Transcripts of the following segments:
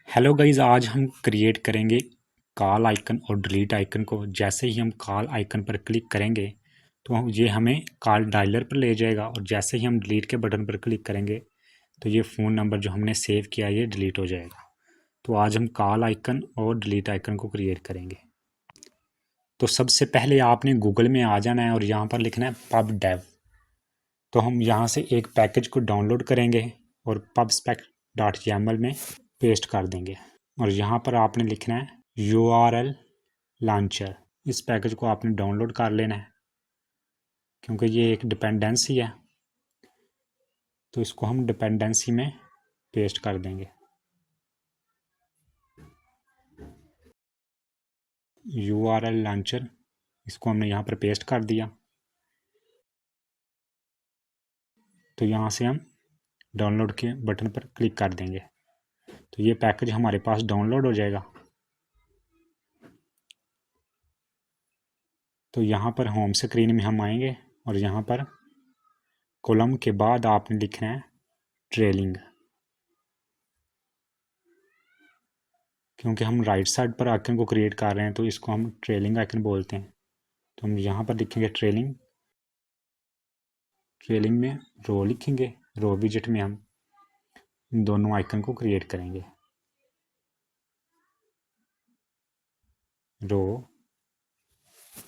Hello guys, आज हम create करेंगे कॉल आइकन और डिलीट आइकन को। जैसे ही हम कॉल आइकन पर क्लिक करेंगे तो ये हमें कॉल डायलर पर ले जाएगा, और जैसे ही हम डिलीट के बटन पर क्लिक करेंगे तो ये फ़ोन नंबर जो हमने सेव किया ये डिलीट हो जाएगा। तो आज हम कॉल आइकन और डिलीट आइकन को क्रिएट करेंगे। तो सबसे पहले आपने गूगल में आ जाना है और यहाँ पर लिखना है पब डेव। तो हम यहाँ से एक पैकेज को डाउनलोड करेंगे और pubspec.yaml में पेस्ट कर देंगे, और यहाँ पर आपने लिखना है URL लॉन्चर। इस पैकेज को आपने डाउनलोड कर लेना है क्योंकि ये एक डिपेंडेंसी है, तो इसको हम डिपेंडेंसी में पेस्ट कर देंगे। URL लॉन्चर, इसको हमने यहाँ पर पेस्ट कर दिया। तो यहाँ से हम डाउनलोड के बटन पर क्लिक कर देंगे तो ये पैकेज हमारे पास डाउनलोड हो जाएगा। तो यहाँ पर होम स्क्रीन में हम आएंगे और यहाँ पर कॉलम के बाद आपने लिखना है ट्रेलिंग, क्योंकि हम राइट साइड पर आइकन को क्रिएट कर रहे हैं तो इसको हम ट्रेलिंग आइकन बोलते हैं। तो हम यहाँ पर लिखेंगे ट्रेलिंग। ट्रेलिंग में रो लिखेंगे, रो विजेट में हम इन दोनों आइकन को क्रिएट करेंगे। रो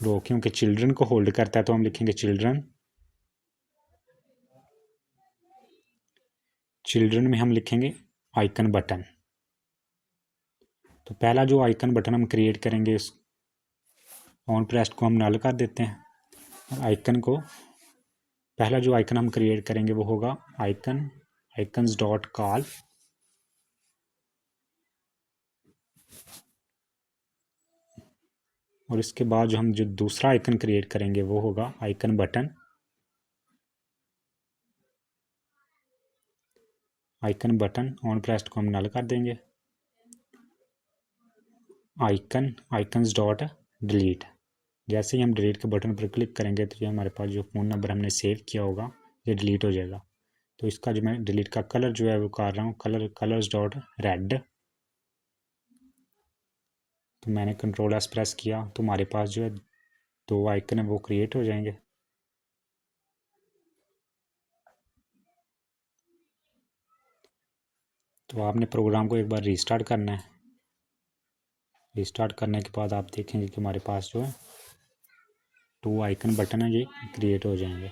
रो क्योंकि चिल्ड्रन को होल्ड करता है तो हम लिखेंगे चिल्ड्रन। चिल्ड्रन में हम लिखेंगे आइकन बटन। तो पहला जो आइकन बटन हम क्रिएट करेंगे इस ऑन प्रेस्ड को हम नल कर देते हैं, और आइकन को पहला जो आइकन हम क्रिएट करेंगे वो होगा आइकन्स डॉट कॉल। और इसके बाद जो हम दूसरा आइकन क्रिएट करेंगे वो होगा icon button. Icon button on pressed को हम नल कर देंगे। आइकन्स डॉट डिलीट, जैसे ही हम डिलीट के बटन पर क्लिक करेंगे तो ये हमारे पास जो फ़ोन नंबर हमने सेव किया होगा ये डिलीट हो जाएगा। तो इसका जो मैं डिलीट का कलर जो है वो कर रहा हूँ कलर्स डॉट रेड। तो मैंने Ctrl+S प्रेस किया तो हमारे पास जो है दो आइकन है वो क्रिएट हो जाएंगे। तो आपने प्रोग्राम को एक बार रीस्टार्ट करना है। रीस्टार्ट करने के बाद आप देखेंगे कि हमारे पास जो है दो आइकन बटन है ये क्रिएट हो जाएंगे।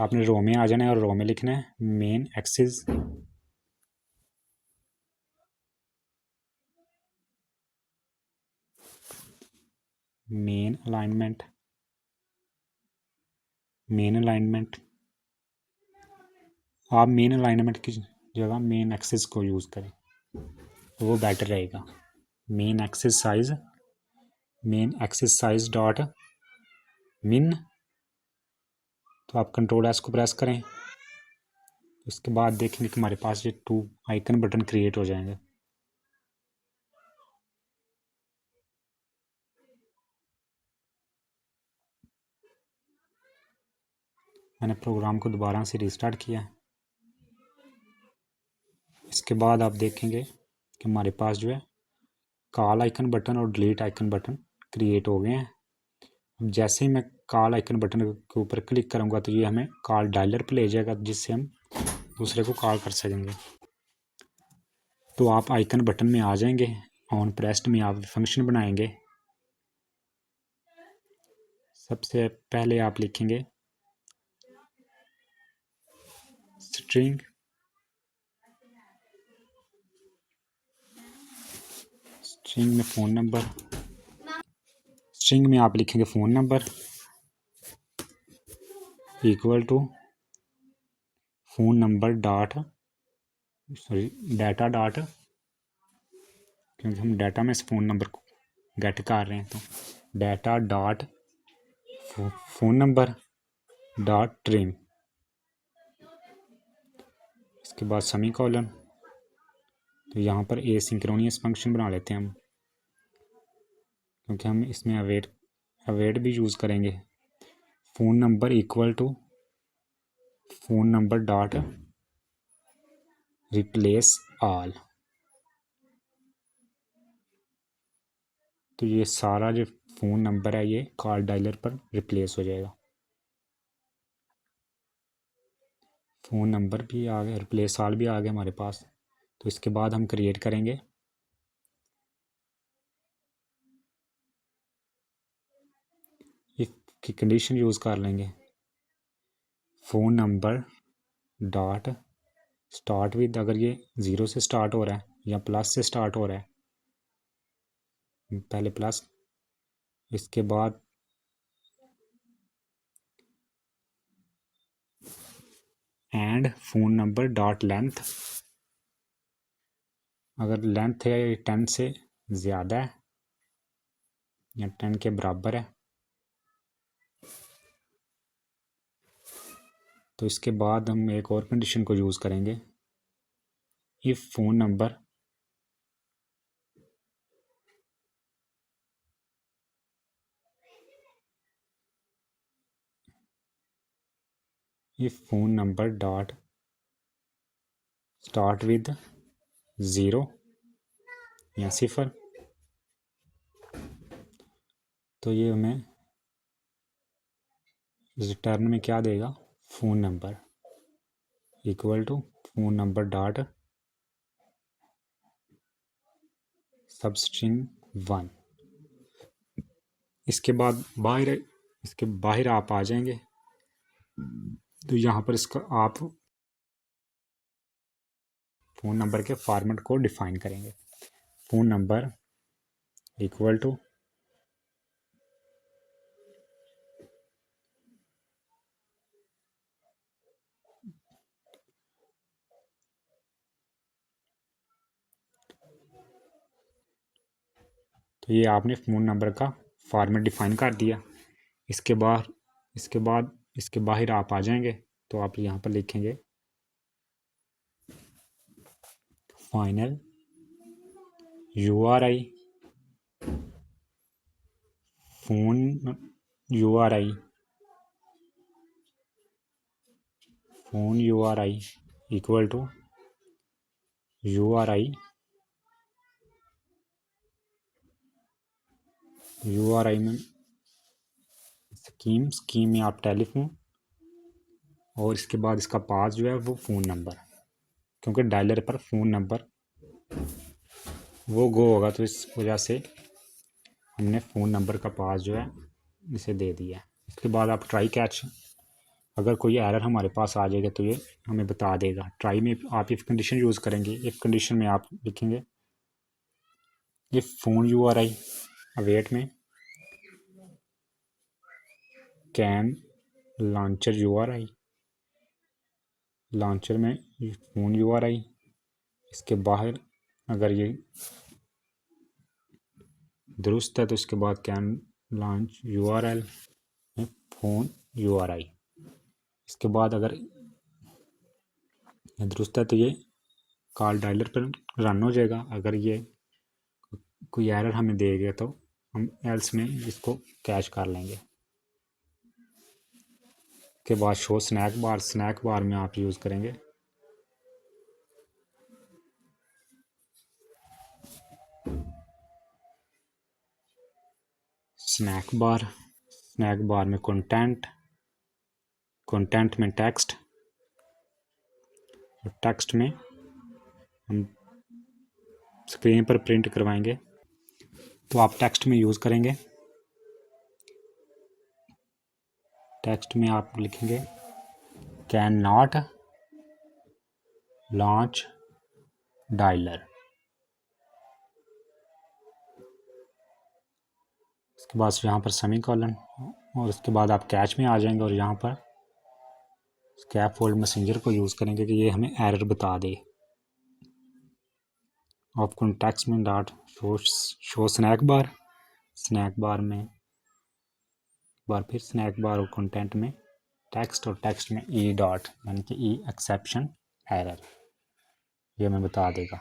आपने रो में आ जाना है और रो में लिखना है मेन एक्सिस मेन अलाइनमेंट। आप मेन अलाइनमेंट की जगह मेन एक्सिस को यूज़ करें तो वो बेटर रहेगा। मेन एक्सिस साइज डॉट मिन। तो आप Ctrl+S को प्रेस करें, उसके बाद देखेंगे कि हमारे पास ये टू आइकन बटन क्रिएट हो जाएंगे। मैंने प्रोग्राम को दोबारा से रिस्टार्ट किया। इसके बाद आप देखेंगे कि हमारे पास जो है कॉल आइकन बटन और डिलीट आइकन बटन क्रिएट हो गए हैं। अब जैसे ही मैं कॉल आइकन बटन के ऊपर क्लिक करूंगा तो ये हमें कॉल डायलर पर ले जाएगा जिससे हम दूसरे को कॉल कर सकेंगे। तो आप आइकन बटन में आ जाएंगे, ऑन प्रेस्ड में आप फंक्शन बनाएंगे। सबसे पहले आप लिखेंगे स्ट्रिंग में फ़ोन नंबर। स्ट्रिंग में आप लिखेंगे phone number equal to phone number data dot, क्योंकि हम डाटा में से फ़ोन नंबर को गेट कर रहे हैं तो data dot phone number dot trim. इसके बाद सेमी कॉलन। तो यहाँ पर एसिंक्रोनियस फंक्शन बना लेते हैं हम, क्योंकि हम इसमें अवेट भी यूज़ करेंगे। Phone number equal to phone number dot replace all. तो ये सारा जो फ़ोन नंबर है ये कॉल डायलर पर रिप्लेस हो जाएगा। फ़ोन नंबर भी आ गया, रिप्लेस ऑल भी आ गया हमारे पास। तो इसके बाद हम क्रिएट करेंगे इफ़ की कंडीशन यूज़ कर लेंगे। Phone number dot start with, अगर ये 0 से स्टार्ट हो रहा है या प्लस से स्टार्ट हो रहा है, पहले प्लस, इसके बाद and phone number dot length, अगर लेंथ है 10 से ज़्यादा है या 10 के बराबर है तो इसके बाद हम एक और कंडीशन को यूज़ करेंगे। If phone number dot start with 0 या 0, तो ये हमें रिटर्न में क्या देगा, phone number equal to phone number dot substring 1। इसके बाद इसके बाहर आप आ जाएंगे तो यहाँ पर इसका आप फ़ोन नंबर के फॉर्मेट को डिफ़ाइन करेंगे। फ़ोन नंबर इक्वल टू तो ये आपने फ़ोन नंबर का फॉर्मेट डिफ़ाइन कर दिया। इसके बाद इसके बाहर आप आ जाएंगे तो आप यहाँ पर लिखेंगे final URI phone URI equal to URI में स्कीम में आप टेलीफोन और इसके बाद इसका पास जो है वो फ़ोन नंबर, क्योंकि डायलर पर फ़ोन नंबर वो गो होगा तो इस वजह से हमने फ़ोन नंबर का पास जो है इसे दे दिया है। इसके बाद आप ट्राई कैच, अगर कोई एरर हमारे पास आ जाएगा तो ये हमें बता देगा। ट्राई में आप इफ़ कंडीशन यूज़ करेंगे। इफ़ कंडीशन में आप लिखेंगे इफ़ फ़ोन URI अवेट में कैन लॉन्चर में फ़ोन URI, इसके बाहर अगर ये दुरुस्त है तो इसके बाद कैन लॉन्च URL में फ़ोन URI, इसके बाद अगर ये दुरुस्त है तो ये कॉल डायलर पर रन हो जाएगा। अगर ये कोई एरर हमें देगा तो हम एल्स में इसको कैच कर लेंगे। के बाद शो स्नैक बार में आप यूज़ करेंगे स्नैक बार में कंटेंट में टेक्स्ट में हम स्क्रीन पर प्रिंट करवाएंगे तो आप टेक्स्ट में यूज़ करेंगे। टेक्स्ट में आप लिखेंगे कैन नॉट लॉन्च डायलर, इसके बाद यहाँ पर सेमीकोलन और उसके बाद आप कैच में आ जाएंगे और यहाँ पर स्कैफोल्ड मैसेंजर को यूज़ करेंगे कि ये हमें एरर बता दे। आप कॉन्टेक्स्ट में डॉट शो स्नैक बार में एक बार फिर स्नैक बार और कंटेंट में टेक्स्ट और टेक्स्ट में ई डॉट यानी कि ई एक्सेप्शन एरर, ये हमें बता देगा।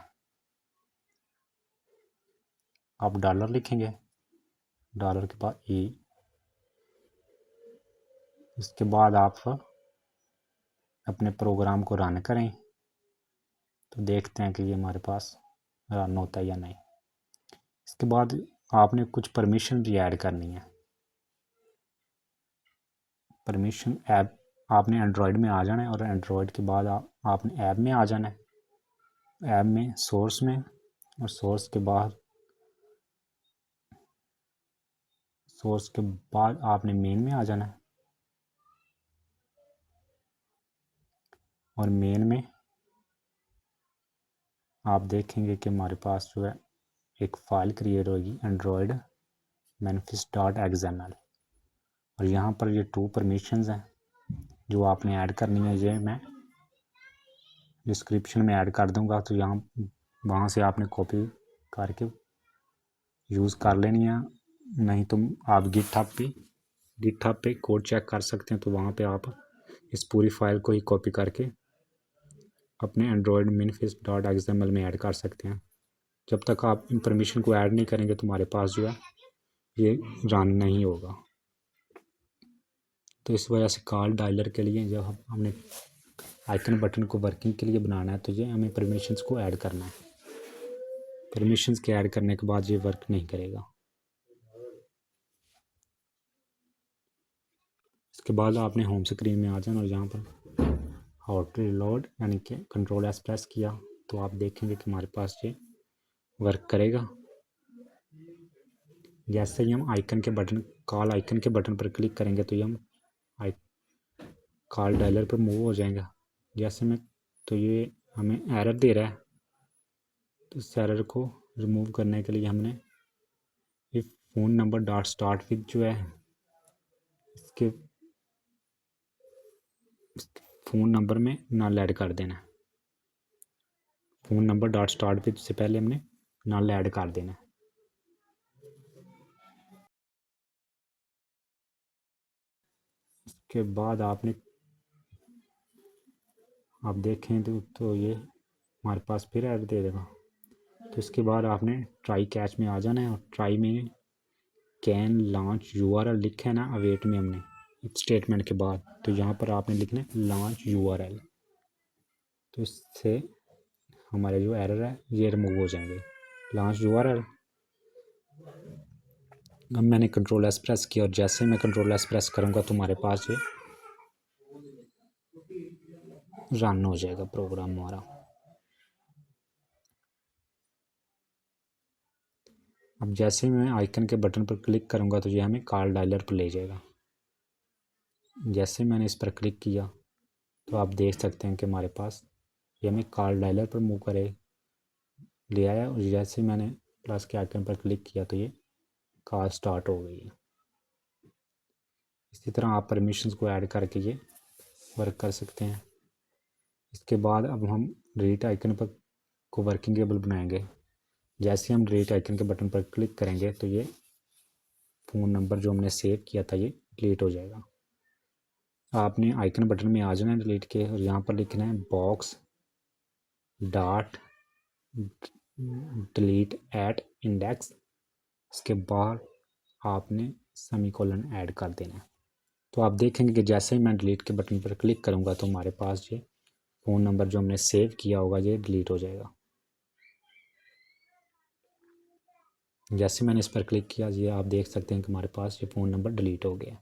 आप डॉलर लिखेंगे, डॉलर के बाद ई, इसके बाद आप अपने प्रोग्राम को रन करें तो देखते हैं कि ये हमारे पास रन होता है या नहीं। इसके बाद आपने कुछ परमिशन भी ऐड करनी है। परमिशन ऐप आपने एंड्रॉयड में आ जाना है और एंड्रॉयड के बाद आपने ऐप में आ जाना है। ऐप में सोर्स में, और सोर्स के बाद आपने मेन में आ जाना है। और मेन में आप देखेंगे कि हमारे पास जो है एक फ़ाइल क्रिएट होगी एंड्रॉयड manifest.xml। और यहाँ पर ये 2 परमिशंस हैं जो आपने ऐड करनी है। ये मैं डिस्क्रिप्शन में ऐड कर दूंगा, तो यहाँ वहाँ से आपने कॉपी करके यूज़ कर लेनी है। नहीं तो आप गिटहब पे कोड चेक कर सकते हैं, तो वहाँ पे आप इस पूरी फाइल को ही कॉपी करके अपने एंड्रॉयड manifest.xml में ऐड कर सकते हैं। जब तक आप इन परमिशन को ऐड नहीं करेंगे तो हमारे पास जो है ये रन नहीं होगा। तो इस वजह से कॉल डायलर के लिए जब हमने आइकन बटन को वर्किंग के लिए बनाना है तो ये हमें परमिशंस को ऐड करना है। परमिशंस के ऐड करने के बाद ये वर्क नहीं करेगा। इसके बाद आपने होम स्क्रीन में आ जाना और यहाँ पर हाउ टू रीलोड यानी कि कंट्रोल एस प्रेस किया तो आप देखेंगे कि हमारे पास ये वर्क करेगा। जैसे ही हम कॉल आइकन के बटन पर क्लिक करेंगे तो ये हम कॉल डायलर पर मूव हो जाएगा। तो ये हमें एरर दे रहा है, तो इस एरर को रिमूव करने के लिए हमने ये phone number dot start with जो है इसके फ़ोन नंबर में नल ऐड कर देना है। Phone number dot start with से पहले हमने नल ऐड कर देना है। इसके बाद आप देखें तो ये हमारे पास फिर एरर दे देगा। तो इसके बाद आपने ट्राई कैच में आ जाना है और ट्राई में कैन लॉन्च यूआरएल लिखा है ना अवेट में हमने इफ स्टेटमेंट के बाद, तो यहाँ पर आपने लिखना है लॉन्च यूआरएल। तो इससे हमारे जो एरर है ये रिमूव हो जाएंगे। Launch URL. अब मैंने कंट्रोल एस प्रेस किया और जैसे मैं कंट्रोल एस प्रेस करूँगा तो हमारे पास ये रन हो जाएगा प्रोग्राम हमारा। अब जैसे मैं आइकन के बटन पर क्लिक करूँगा तो ये हमें कॉल डायलर पर ले जाएगा। जैसे मैंने इस पर क्लिक किया तो आप देख सकते हैं कि हमारे पास ये हमें कॉल डायलर पर मूव ले आया। और जैसे मैंने प्लस के आइकन पर क्लिक किया तो ये कॉल स्टार्ट हो गई है। इसी तरह आप परमिशंस को ऐड करके ये वर्क कर सकते हैं। इसके बाद अब हम डिलीट आइकन पर को वर्किंगेबल बनाएंगे। जैसे हम डिलीट आइकन के बटन पर क्लिक करेंगे तो ये फ़ोन नंबर जो हमने सेव किया था ये डिलीट हो जाएगा। आपने आइकन बटन में आ जाना है डिलीट के और यहाँ पर लिखना है box dot delete at index. इसके बाद आपने सेमीकोलन ऐड कर देना है। तो आप देखेंगे कि जैसे ही मैं डिलीट के बटन पर क्लिक करूँगा तो हमारे पास ये फ़ोन नंबर जो हमने सेव किया होगा ये डिलीट हो जाएगा। जैसे मैंने इस पर क्लिक किया ये आप देख सकते हैं कि हमारे पास ये फ़ोन नंबर डिलीट हो गया।